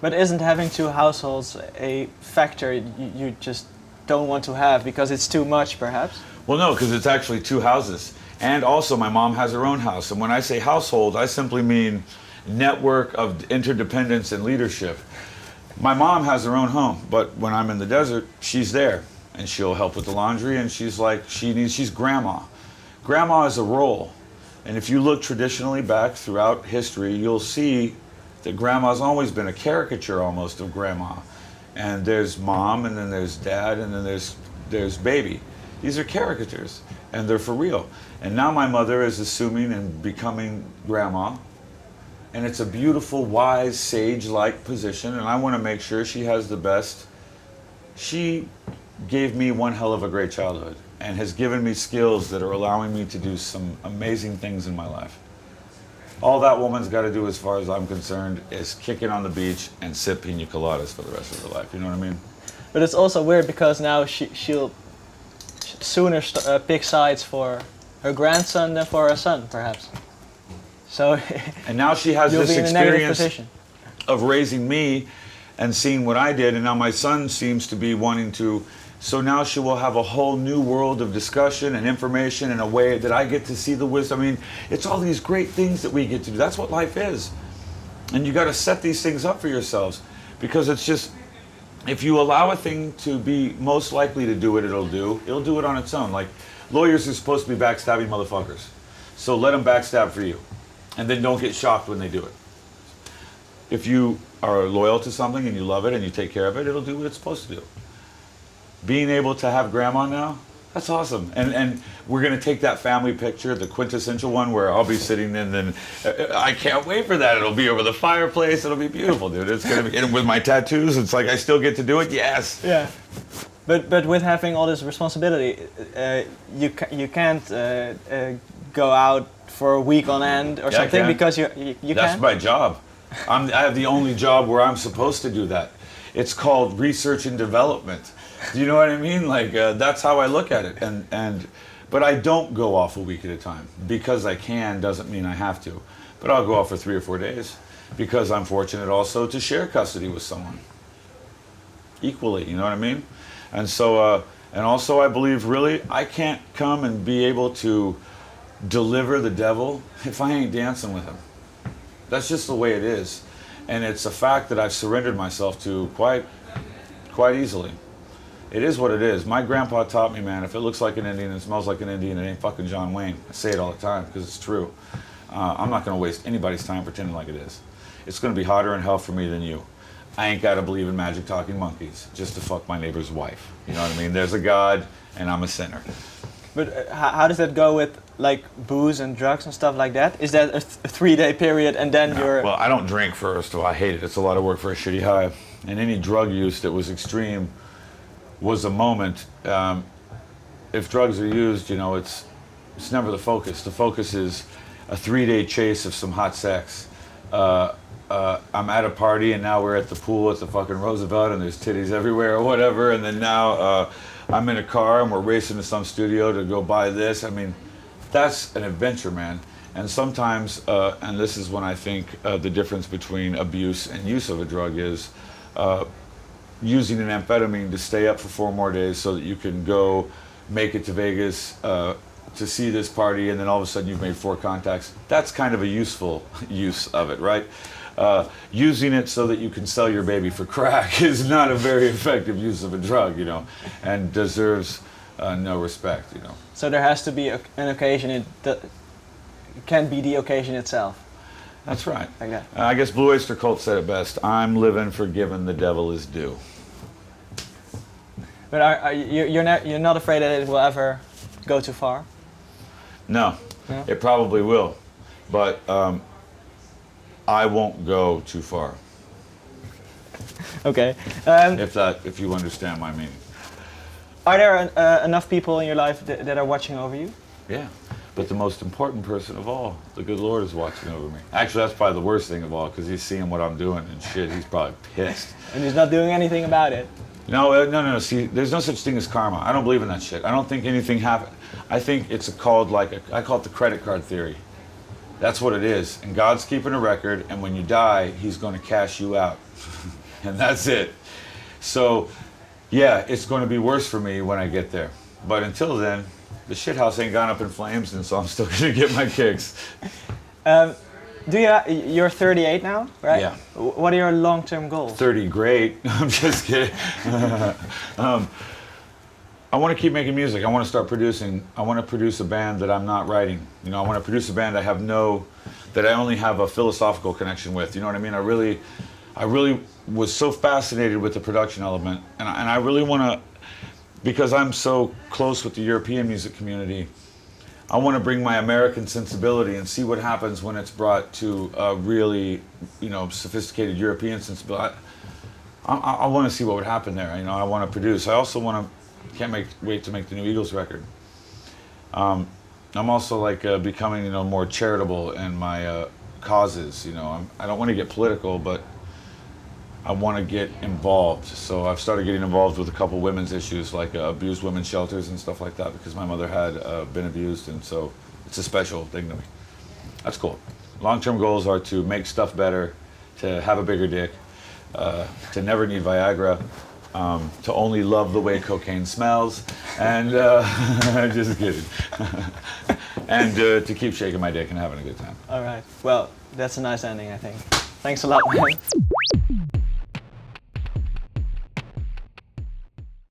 But isn't having two households a factor you just don't want to have because it's too much, perhaps? Well, no, because it's actually two houses. And also my mom has her own house. And when I say household, I simply mean network of interdependence and leadership. My mom has her own home, but when I'm in the desert, she's there. And she'll help with the laundry, and she's like, she's grandma. Grandma is a role. And if you look traditionally back throughout history, you'll see that grandma's always been a caricature almost of grandma. And there's mom, and then there's dad, and then there's baby. These are caricatures, and they're for real. And now my mother is assuming and becoming grandma. And it's a beautiful, wise, sage-like position, and I want to make sure she has the best. She gave me one hell of a great childhood and has given me skills that are allowing me to do some amazing things in my life. All that woman's got to do, as far as I'm concerned, is kick it on the beach and sip pina coladas for the rest of her life. You know what I mean? But it's also weird because now she'll sooner pick sides for her grandson than for her son, perhaps. So and now she has you'll this be in a negative experience position of raising me and seeing what I did, and now my son seems to be wanting to. So now she will have a whole new world of discussion and information in a way that I get to see the wisdom. I mean, it's all these great things that we get to do. That's what life is. And you got to set these things up for yourselves, because it's just, if you allow a thing to be most likely to do what it'll do it on its own. Like, lawyers are supposed to be backstabbing motherfuckers. So let them backstab for you. And then don't get shocked when they do it. If you are loyal to something and you love it and you take care of it, it'll do what it's supposed to do. Being able to have grandma now, that's awesome. And we're going to take that family picture, the quintessential one, where I'll be sitting in, and I can't wait for that. It'll be over the fireplace. It'll be beautiful, dude. It's going to be, and with my tattoos, it's like I still get to do it. Yes. Yeah. But with having all this responsibility, you can't go out for a week on end or something because you That's can't? my job. I have the only job where I'm supposed to do that. It's called research and development. Do you know what I mean? Like, that's how I look at it. But I don't go off a week at a time. Because I can doesn't mean I have to. But I'll go off for 3 or 4 days because I'm fortunate also to share custody with someone equally. You know what I mean? And so, and also I believe really I can't come and be able to deliver the devil if I ain't dancing with him. That's just the way it is. And it's a fact that I've surrendered myself to quite easily. It is what it is. My grandpa taught me, man, if it looks like an Indian and smells like an Indian, it ain't fucking John Wayne. I say it all the time because it's true. I'm not going to waste anybody's time pretending like it is. It's going to be hotter in hell for me than you. I ain't got to believe in magic talking monkeys just to fuck my neighbor's wife. You know what I mean? There's a God and I'm a sinner. But how does that go with like booze and drugs and stuff like that? Is that a 3-day period and then you're... Well, I don't drink first of all. I hate it. It's a lot of work for a shitty high. And any drug use that was extreme was a moment. If drugs are used, you know, it's never the focus. The focus is a 3-day chase of some hot sex. I'm at a party and now we're at the pool at the fucking Roosevelt and there's titties everywhere or whatever, and then now I'm in a car and we're racing to some studio to go buy this. I mean, that's an adventure, man. And sometimes, and this is when I think the difference between abuse and use of a drug is using an amphetamine to stay up for 4 more days so that you can go make it to Vegas to see this party, and then all of a sudden you've made 4 contacts. That's kind of a useful use of it, right? Using it so that you can sell your baby for crack is not a very effective use of a drug, you know, and deserves no respect, you know. So there has to be an occasion, it can be the occasion itself. That's right. Like that. I guess Blue Oyster Cult said it best. I'm living forgiven, the devil is due. But you're not afraid that it will ever go too far? No, it probably will, but I won't go too far. Okay. If you understand my meaning. Are there enough people in your life that are watching over you? Yeah, but the most important person of all, the good Lord, is watching over me. Actually, that's probably the worst thing of all, because he's seeing what I'm doing and shit. He's probably pissed. And he's not doing anything about it. No. See, there's no such thing as karma. I don't believe in that shit. I don't think anything happened. I think it's called I call it the credit card theory. That's what it is. And God's keeping a record, and when you die, he's going to cash you out. And that's it. So, yeah, it's going to be worse for me when I get there. But until then, the shithouse ain't gone up in flames, and so I'm still going to get my kicks. You're 38 now, right? Yeah. What are your long-term goals? 30, great. I'm just kidding. I want to keep making music. I want to start producing. I want to produce a band that I'm not writing. You know, I want to produce a band that I only have a philosophical connection with. You know what I mean? I really was so fascinated with the production element, and I really want to, because I'm so close with the European music community, I want to bring my American sensibility and see what happens when it's brought to a really, you know, sophisticated European sensibility. I want to see what would happen there. You know, I want to produce. I also can't wait to make the new Eagles record. I'm also like becoming, you know, more charitable in my causes. You know, I don't want to get political, but I want to get involved. So I've started getting involved with a couple women's issues, like abused women's shelters and stuff like that, because my mother had been abused, and so it's a special thing to me. That's cool. Long-term goals are to make stuff better, to have a bigger dick, to never need Viagra, to only love the way cocaine smells, and just kidding, and to keep shaking my dick and having a good time. All right. Well, that's a nice ending, I think. Thanks a lot, man.